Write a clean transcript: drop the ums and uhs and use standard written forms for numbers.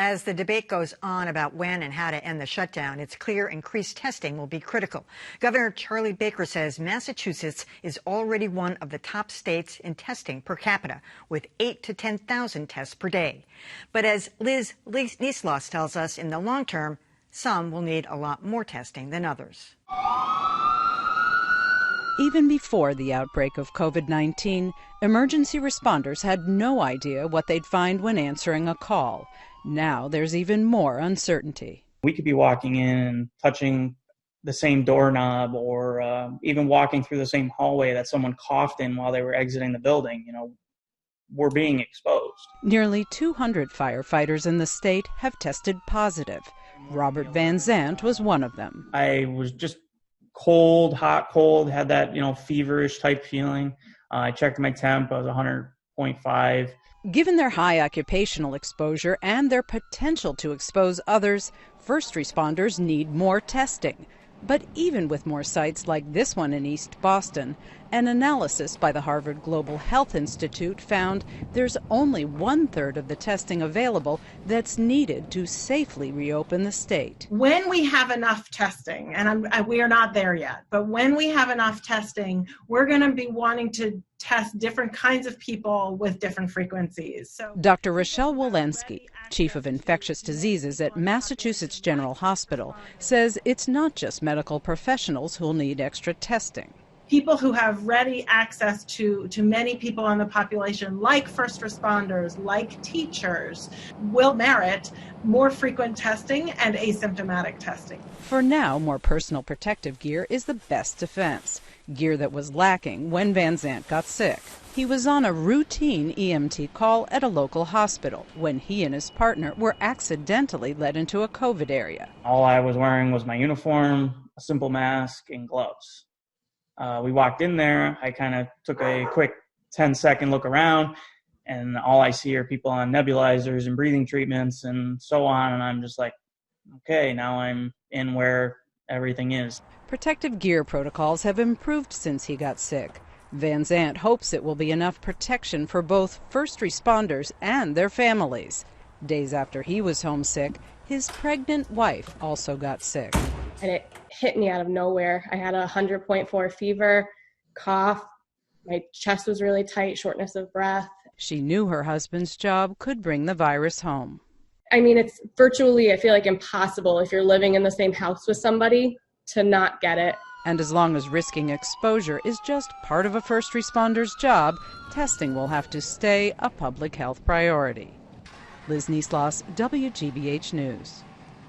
As the debate goes on about when and how to end the shutdown, it's clear increased testing will be critical. Governor Charlie Baker says Massachusetts is already one of the top states in testing per capita, with 8,000 to 10,000 tests per day. But as Liz Neisloss tells us, in the long term, some will need a lot more testing than others. Even before the outbreak of COVID-19, emergency responders had no idea what they'd find when answering a call. Now there's even more uncertainty. We could be walking in and touching the same doorknob or even walking through the same hallway that someone coughed in while they were exiting the building. We're being exposed. Nearly 200 firefighters in the state have tested positive. Robert Van Zant was one of them. I was just cold, hot, cold, had that, feverish type feeling. I checked my temp, I was 100.5. Given their high occupational exposure and their potential to expose others, first responders need more testing. But even with more sites like this one in East Boston, an analysis by the Harvard Global Health Institute found there's only 1/3 of the testing available that's needed to safely reopen the state. When we have enough testing, and we are not there yet, but when we have enough testing, we're going to be wanting to test different kinds of people with different frequencies. So, Dr. Rochelle Walensky, chief of infectious diseases at Massachusetts General Hospital, says it's not just medical professionals who'll need extra testing. People who have ready access to many people in the population, like first responders, like teachers, will merit more frequent testing and asymptomatic testing. For now, more personal protective gear is the best defense, gear that was lacking when Van Zant got sick. He was on a routine EMT call at a local hospital when he and his partner were accidentally led into a COVID area. All I was wearing was my uniform, a simple mask, and gloves. We walked in there, I kind of took a quick 10-second look around, and all I see are people on nebulizers and breathing treatments and so on, and I'm just like, okay, now I'm in where everything is. Protective gear protocols have improved since he got sick. Van Zant hopes it will be enough protection for both first responders and their families. Days after he was homesick, his pregnant wife also got sick. And it hit me out of nowhere. I had a 100.4 fever, cough, my chest was really tight, shortness of breath. She knew her husband's job could bring the virus home. I mean, it's virtually, I feel like, impossible if you're living in the same house with somebody to not get it. And as long as risking exposure is just part of a first responder's job, testing will have to stay a public health priority. Liz Neisloss, WGBH News.